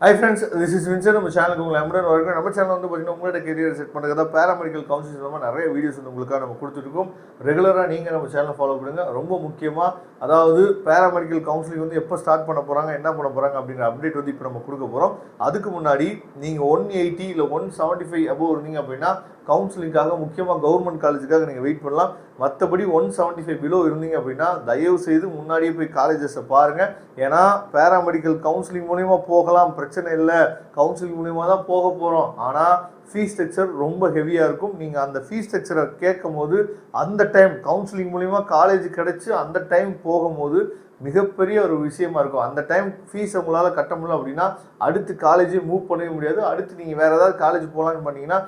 Hi friends, this is Vincent. நம்ம சேனலுக்கு உங்களை அன்புடன் வரவேற்கிறேன். நம்ம சேனல் வந்து பார்த்தீங்கன்னா உங்களோட கெரியர் செட் பண்ணுறதா பேராமெடிக்கல் கவுன்சிலிங் மூலமாக நிறைய வீடியோஸ் வந்து உங்களுக்காக நம்ம கொடுத்துருக்கோம். ரெகுலராக நீங்கள் நம்ம சேனலை ஃபாலோ பண்ணுங்கள். ரொம்ப முக்கியமாக அதாவது பேராமெடிக்கல் கவுன்சிலிங் வந்து எப்போ ஸ்டார்ட் பண்ண போகிறாங்க, என்ன பண்ண போகிறாங்க அப்படிங்கிற அப்டேட் வந்து இப்போ நம்ம கொடுக்க போகிறோம். அதுக்கு முன்னாடி நீங்கள் 180 இல்லை 175 அபோவ் இருந்தீங்க அப்படின்னா கவுன்சிலிங்காக முக்கியமாக கவர்மெண்ட் காலேஜுக்காக நீங்கள் வெயிட் பண்ணலாம். மற்றபடி 175 பிலோ இருந்தீங்க அப்படின்னா தயவு செய்து முன்னாடியே போய் காலேஜஸை பாருங்கள். ஏன்னா பேராமெடிக்கல் கவுன்சிலிங் மூலிமா போகலாம், பிரச்சனை இல்லை, கவுன்சிலிங் மூலிமா தான் போக போகிறோம். ஆனால் ஃபீஸ் ஸ்ட்ரக்சர் ரொம்ப ஹெவியாக இருக்கும். நீங்கள் அந்த ஃபீஸ் ஸ்ட்ரக்சரை கேட்கும் போது அந்த டைம் கவுன்சிலிங் மூலிமா காலேஜ் கிடச்சி அந்த டைம் போகும்போது மிகப்பெரிய ஒரு விஷயமா இருக்கும். அந்த டைம் ஃபீஸ் உங்களால் கட்ட முடியல அப்படின்னா அடுத்து காலேஜே மூவ் பண்ணவே முடியாது. அடுத்து நீங்கள் வேறு ஏதாவது காலேஜ் போகலான்னு பண்ணிங்கன்னா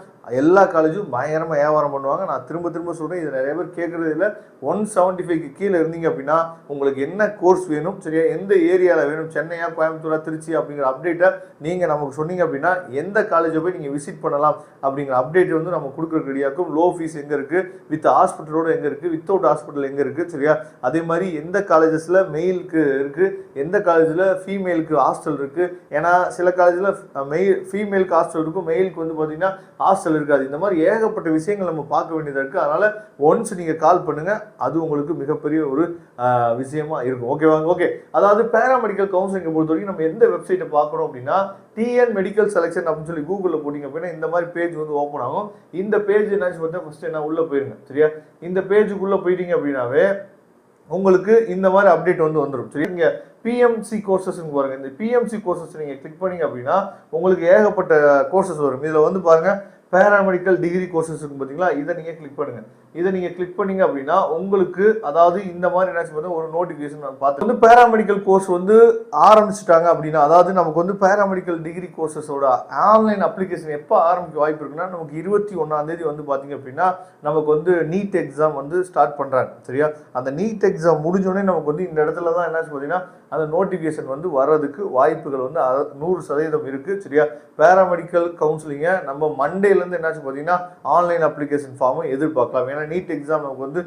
எல்லா காலேஜும் பயங்கரமாக வியாபாரம் பண்ணுவாங்க. நான் திரும்ப சொல்கிறேன், இது நிறைய பேர் கேட்குறது இல்லை. 175க்கு கீழே இருந்தீங்க அப்படின்னா உங்களுக்கு என்ன கோர்ஸ் வேணும், சரியா, எந்த ஏரியாவில் வேணும், சென்னையா கோயம்புத்தூரா திருச்சி அப்படிங்கிற அப்டேட்டை நீங்கள் நமக்கு சொன்னீங்க அப்படின்னா எந்த காலேஜை போய் நீங்கள் விசிட் பண்ணலாம் அப்படிங்கிற அப்டேட் வந்து நம்ம கொடுக்குற ரெடியாக்கும். லோ ஃபீஸ் எங்கே இருக்குது, வித் ஹாஸ்பிட்டலோடு எங்கே இருக்குது, வித்தவுட் ஹாஸ்பிட்டல் எங்கே இருக்குது, சரியா, அதே மாதிரி எந்த காலேஜஸில் மெயிலுக்கு இருக்குது, எந்த காலேஜில் ஃபீமேலுக்கு ஹாஸ்டல் இருக்குது. ஏன்னா சில காலேஜில் ஃபீமேலுக்கு ஹாஸ்டல் இருக்கும், மெயிலுக்கு வந்து பார்த்தீங்கன்னா ஹாஸ்டல் இருக்காது. இந்த மாதிரி ஏகப்பட்ட விஷயங்கள் நம்ம பார்க்க வேண்டியதாக இருக்குது. அதனால் ஒன்ஸ் நீங்கள் கால் பண்ணுங்கள், அது உங்களுக்கு மிகப்பெரிய ஒரு விஷயமா இருக்கும். ஓகேவாங்க? ஓகே, அதாவது பேராமெடிக்கல் கவுன்சிலிங்கை பொறுத்த வரைக்கும் நம்ம எந்த வெப்சைட்டை பார்க்கணும் அப்படின்னா டிஎன் மெடிக்கல் செலெக்ஷன் அப்படின்னு சொல்லி கூகுளில் போட்டிங்க அப்படின்னா இந்த மாதிரி பேஜ் வந்து ஓப்பன் ஆகும். இந்த பேஜ் என்னாச்சு பார்த்தா ஃபஸ்ட்டு என்ன உள்ளே போயிருங்க, சரியா. இந்த பேஜுக்குள்ளே போயிட்டீங்க அப்படின்னாவே உங்களுக்கு இந்த மாதிரி அப்டேட் வந்து வந்துடும். சரி, இங்கே பிஎம்சி கோர்சஸ் பாருங்கள். இந்த பிஎம்சி கோர்சஸ் நீங்கள் கிளிக் பண்ணிங்க அப்படின்னா உங்களுக்கு ஏகப்பட்ட கோர்சஸ் வரும். இதில் வந்து பாருங்கள் பேராமெடிக்கல் டிகிரி கோர்சஸ் இருக்கு பார்த்தீங்களா, இதை நீங்கள் கிளிக் பண்ணுங்கள். இதை நீங்கள் கிளிக் பண்ணீங்க அப்படின்னா உங்களுக்கு அதாவது இந்த மாதிரி என்னாச்சு பார்த்தா ஒரு நோட்டிஃபிகேஷன் பார்த்து வந்து பேராமெடிக்கல் கோர்ஸ் வந்து ஆரம்பிச்சுட்டாங்க அப்படின்னா, அதாவது நமக்கு வந்து பேராமெடிக்கல் டிகிரி கோர்சஸோட ஆன்லைன் அப்ளிகேஷன் எப்போ ஆரம்பிக்க வாய்ப்பு இருக்குன்னா நமக்கு 21ஆம் தேதி வந்து பார்த்தீங்க அப்படின்னா நமக்கு வந்து நீட் எக்ஸாம் வந்து ஸ்டார்ட் பண்ணுறாங்க, சரியா. அந்த நீட் எக்ஸாம் முடிஞ்சோடனே நமக்கு வந்து இந்த இடத்துல தான் என்னாச்சு பார்த்தீங்கன்னா அந்த நோட்டிஃபிகேஷன் வந்து வர்றதுக்கு வாய்ப்புகள் வந்து 100% இருக்குது, சரியா. பேராமெடிக்கல் கவுன்சிலிங்கை நம்ம மண்டேலேருந்து என்னாச்சு பார்த்தீங்கன்னா ஆன்லைன் அப்ளிகேஷன் ஃபார்மை எதிர்பார்க்கலாம். ஏன்னா நீட் எக்ஸாம் நமக்கு வந்து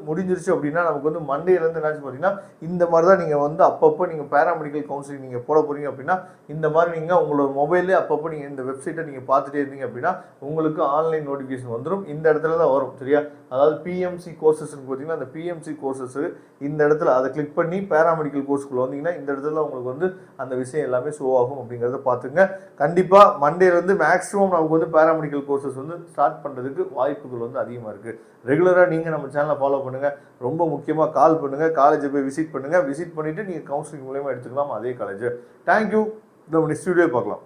முடிஞ்சிருச்சு அப்படின்னா நமக்கு வந்து மண்டேலேருந்து என்னாச்சு பார்த்தீங்கன்னா இந்த மாதிரி தான் நீங்கள் வந்து அப்பப்போ நீங்கள் பேராமெடிக்கல் கவுன்சிலிங் நீங்கள் போட போகிறீங்க அப்படின்னா இந்த மாதிரி நீங்கள் உங்களோட மொபைல்லே அப்பப்போ நீங்கள் இந்த வெப்சைட்டை நீங்கள் பார்த்துட்டே இருந்தீங்க அப்படின்னா உங்களுக்கு ஆன்லைன் நோட்டிஃபிகேஷன் வந்துடும். இந்த இடத்துல தான் வரும், சரியா. அதாவது பிஎம்சி கோர்சஸ் பார்த்தீங்கன்னா அந்த பிஎம்சி கோர்சஸ் இந்த இடத்துல அதை கிளிக் பண்ணி பேராமெடிக்கல் கோர்ஸ்க்குள்ள வந்தீங்கன்னா இந்த இடத்துல உங்களுக்கு வந்து அந்த விஷயம் எல்லாமே ஷோ ஆகும் அப்படிங்கிறத பார்த்துங்க. கண்டிப்பாக மண்டேலேருந்து மேக்ஸிமம் நமக்கு வந்து பேராமெடிக்கல் கோர்சஸ் வந்து ஸ்டார்ட் பண்ணுறதுக்கு வாய்ப்புகள் வந்து அதிகமாக இருக்குது. ரெகுலராக நீங்கள் நம்ம சேனலை ஃபாலோ பண்ணுங்கள். ரொம்ப முக்கியமாக கால் பண்ணுங்கள், காலேஜை போய் விசிட் பண்ணுங்கள். விசிட் பண்ணிவிட்டு நீங்கள் கவுன்சிலிங் மூலமாக எடுத்துக்கலாம் அதே காலேஜ். தேங்க்யூ. நம்ம நெக்ஸ்ட் வீடியோ பார்க்கலாம்.